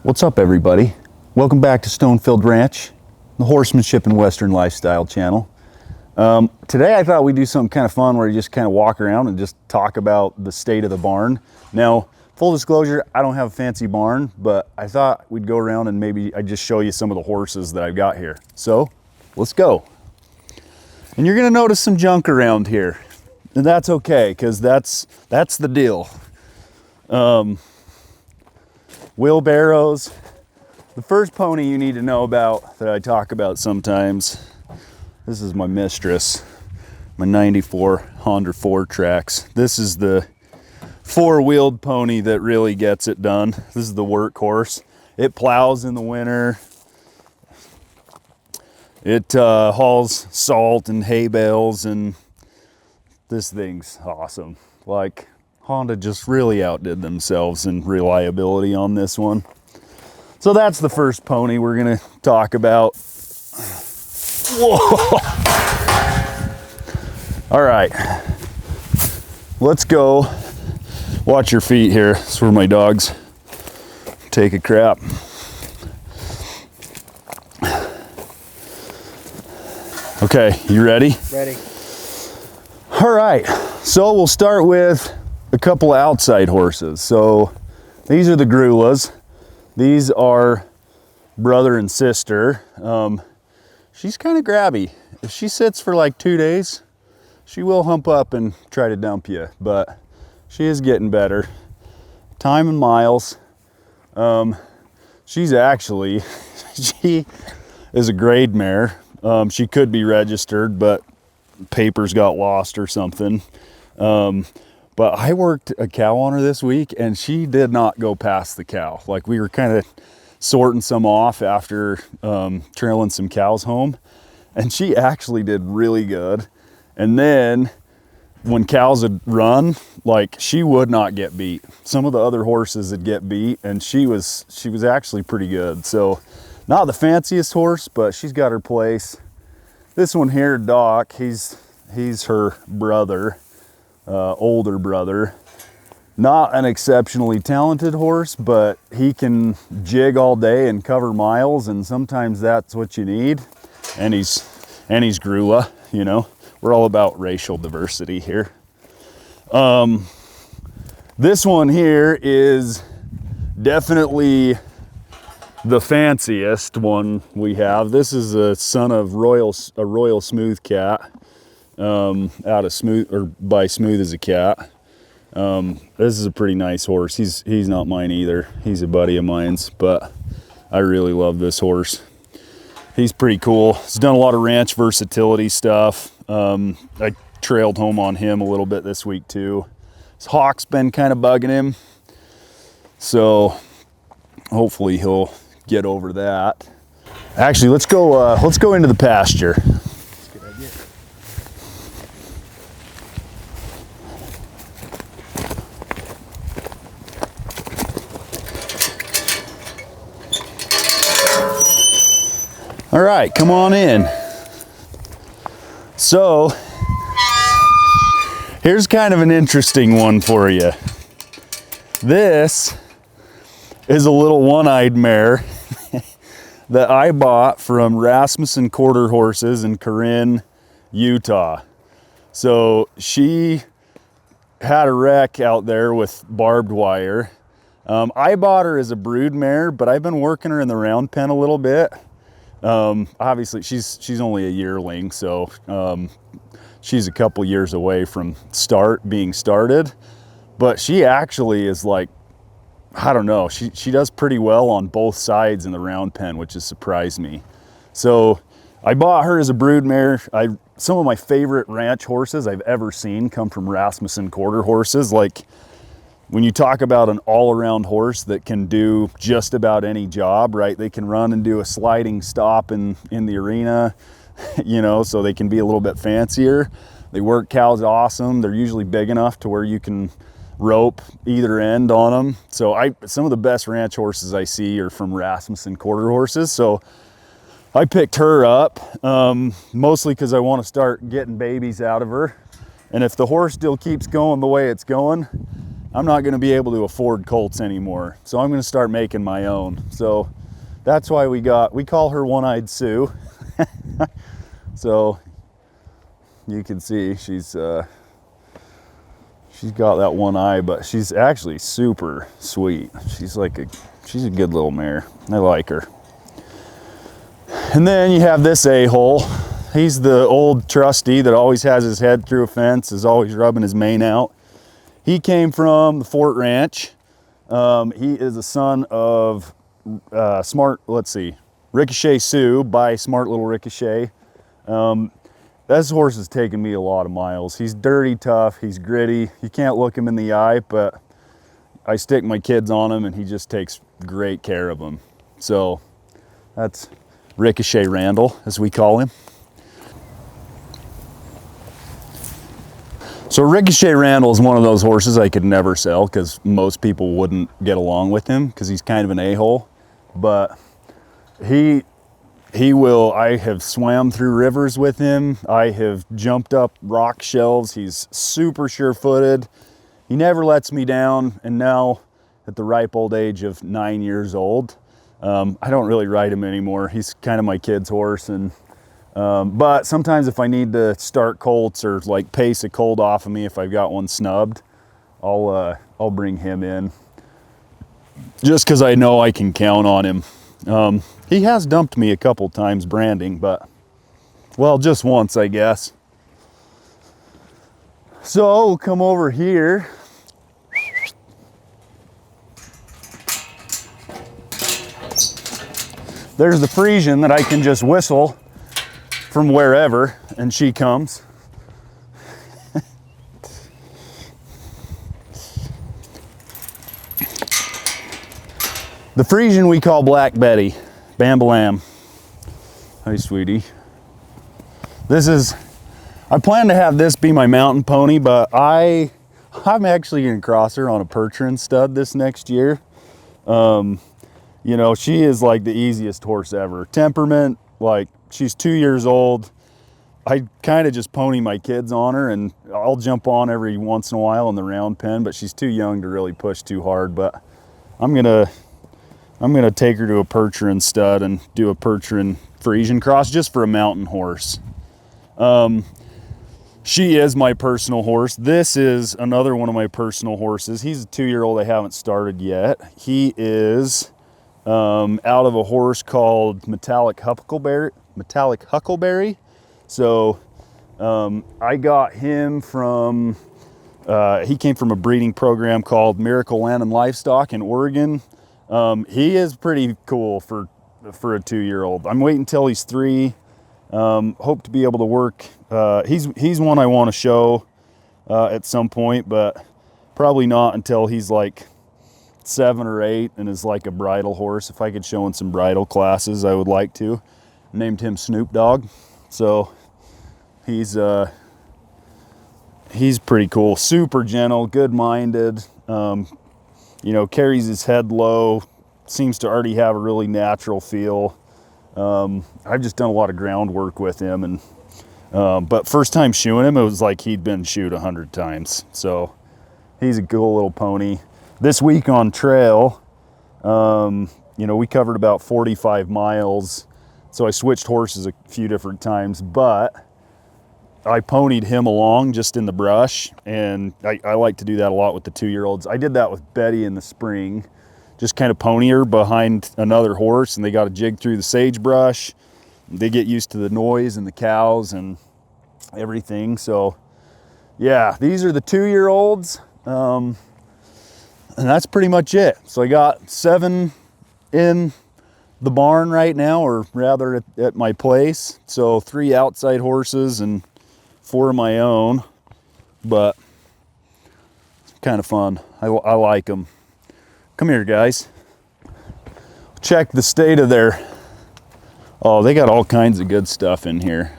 What's up, everybody? Welcome back to Stonefield Ranch, the horsemanship and western lifestyle channel. Today I thought we'd do something kind of fun where you just kind of walk around and just talk about the state of the barn. Now, full disclosure, I don't have a fancy barn, but I thought we'd go around and maybe I'd just show you some of the horses that I've got here. So let's go. And you're gonna notice some junk around here, and that's okay, because that's the deal. Wheelbarrows. The first pony you need to know about that I talk about sometimes, this is my mistress, my 94 Honda 4Trax. This is the four-wheeled pony that really gets it done. This is the workhorse. It plows in the winter. It hauls salt and hay bales, and this thing's awesome. Like, Honda just really outdid themselves in reliability on this one. So that's the first pony we're gonna talk about. Whoa! All right, let's go. Watch your feet here. That's where my dogs take a crap. Okay, you ready? Ready. All right, so we'll start with a couple of outside horses. So these are the Grulas. These are brother and sister. She's kind of grabby. If she sits for like 2 days, she will hump up and try to dump you, but she is getting better. Time and miles. She's actually, she is a grade mare. She could be registered, but papers got lost or something. But I worked a cow on her this week, and she did not go past the cow. Like, we were kind of sorting some off after trailing some cows home, and she actually did really good. And then when cows would run, like, she would not get beat. Some of the other horses would get beat, and she was actually pretty good. So not the fanciest horse, but she's got her place. This one here, Doc, he's her brother. Older brother. Not an exceptionally talented horse, but he can jig all day and cover miles, and sometimes that's what you need. And he's Grula, you know. We're all about racial diversity here. This one here is definitely the fanciest one we have. This is a son of a royal smooth cat. Out of Smooth, or by Smooth as a cat. This is a pretty nice horse. He's not mine either. He's a buddy of mine's, but I really love this horse. He's pretty cool. He's done a lot of ranch versatility stuff. I trailed home on him a little bit this week too. His hawk's been kind of bugging him, so hopefully he'll get over that. Actually, let's go into the pasture. All right, come on in. So, here's kind of an interesting one for you. This is a little one-eyed mare that I bought from Rasmussen Quarter Horses in Corinne, Utah. So she had a wreck out there with barbed wire. I bought her as a brood mare, but I've been working her in the round pen a little bit. Obviously she's only a yearling, so she's a couple years away from being started, but she actually is, like, I don't know, she does pretty well on both sides in the round pen, which has surprised me. So I bought her as a brood mare. Some of my favorite ranch horses I've ever seen come from Rasmussen Quarter Horses. Like, when you talk about an all-around horse that can do just about any job, right? They can run and do a sliding stop in the arena, you know, so they can be a little bit fancier. They work cows awesome. They're usually big enough to where you can rope either end on them. So some of the best ranch horses I see are from Rasmussen Quarter Horses. So I picked her up, mostly because I want to start getting babies out of her. And if the horse still keeps going the way it's going, I'm not going to be able to afford colts anymore. So I'm going to start making my own. So that's why we call her One-Eyed Sue. So you can see she's got that one eye, but she's actually super sweet. She's a good little mare. I like her. And then you have this a-hole. He's the old trusty that always has his head through a fence, is always rubbing his mane out. He came from the Fort Ranch. He is a son of Ricochet Sue by Smart Little Ricochet. This horse has taken me a lot of miles. He's dirty tough, he's gritty. You can't look him in the eye, but I stick my kids on him and he just takes great care of them. So that's Ricochet Randall, as we call him. So Ricochet Randall is one of those horses I could never sell because most people wouldn't get along with him because he's kind of an a-hole. But he will, I have swam through rivers with him. I have jumped up rock shelves. He's super sure-footed. He never lets me down. And now at the ripe old age of 9 years old, I don't really ride him anymore. He's kind of my kid's horse. And but sometimes if I need to start colts or like pace a colt off of me, if I've got one snubbed, I'll bring him in just because I know I can count on him. He has dumped me a couple times branding, but well, just once, I guess. So we'll come over here. There's the Frisian that I can just whistle from wherever, and she comes. The Frisian we call Black Betty. Bambalam. Hi, sweetie. I plan to have this be my mountain pony, but I'm actually gonna cross her on a Percheron stud this next year. You know, she is like the easiest horse ever. Temperament, like she's 2 years old. I kind of just pony my kids on her, and I'll jump on every once in a while in the round pen, but she's too young to really push too hard. But I'm gonna take her to a Percheron stud and do a Percheron Frisian cross just for a mountain horse. She is my personal horse. This is another one of my personal horses. He's a 2-year-old I haven't started yet. He is out of a horse called Metallic Huckleberry. So I got him from, he came from a breeding program called Miracle Land and Livestock in Oregon. He is pretty cool for a 2-year-old. I'm waiting until he's 3. Hope to be able to work. He's one I want to show at some point, but probably not until he's like 7 or 8 and is like a bridle horse. If I could show in some bridle classes, I would like to. Named him Snoop Dogg. So he's pretty cool. Super gentle, good-minded. You know, carries his head low, seems to already have a really natural feel. I've just done a lot of groundwork with him, and but first time shoeing him, it was like he'd been shoed 100 times. So he's a cool little pony. This week on trail, you know, we covered about 45 miles. So I switched horses a few different times, but I ponied him along just in the brush, and I like to do that a lot with the 2-year-olds. I did that with Betty in the spring, just kind of pony her behind another horse, and they got to jig through the sagebrush. They get used to the noise and the cows and everything. So yeah, these are the 2-year-olds, and that's pretty much it. So I got 7 in the barn right now, or rather at my place. So 3 outside horses and 4 of my own, but it's kind of fun. I like them. Come here, guys. Check the state of their, oh, they got all kinds of good stuff in here.